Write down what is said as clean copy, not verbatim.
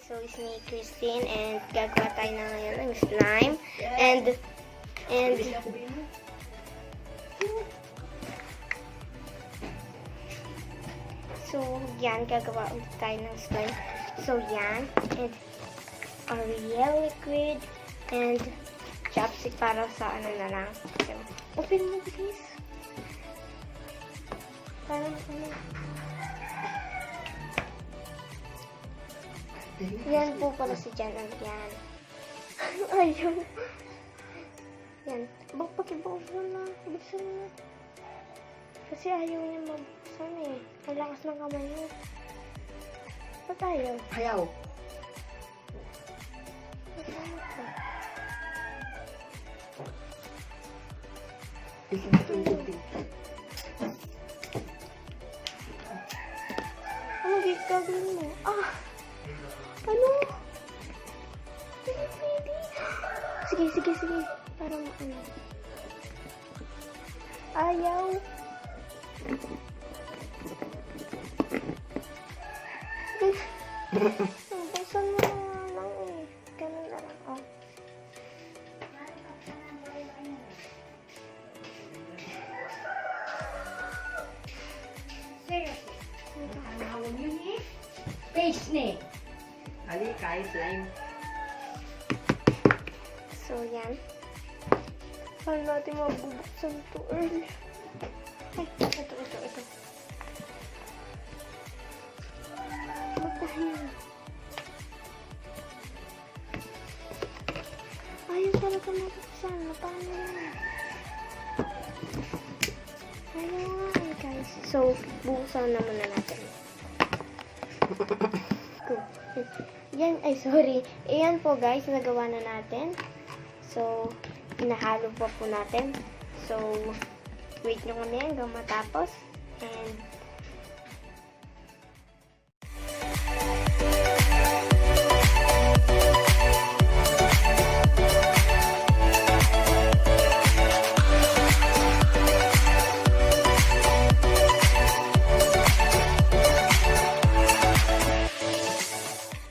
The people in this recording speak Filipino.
So, it's me, Christine, and gagawa tayo na ngayon ng slime. And, so, yan, gagawa ulit tayo ng slime. So, yan, and Ariel liquid, and chopstick para sa ano na lang. Open mo, please. Parang ano. Yan po pala si Jan. Yan. Ayaw. Yan. Pakibuksan na. Buksan na. Kasi ayaw niya mabuksan eh. Ang lakas ng kamay niya. Ba't ayaw? Ayaw. Ano gagawin mo? Ah! Ano? Pwede. Sige. Para ano. Ayaw. Buksan mo na lang eh. Ganun na lang. Oh. Face ni. Ali, kaya slime. So, yan. Paano natin mabubuksan ito early? Ay, ito. Magdahin. Ayaw talaga mabuksan. Paano yan? Ayaw nga eh, guys. So, buksan na muna natin. Go. Yan, ay sorry. Ayan po guys, nagawa na natin. So, inahalo pa po natin. So, wait nyo kami hanggang matapos. And,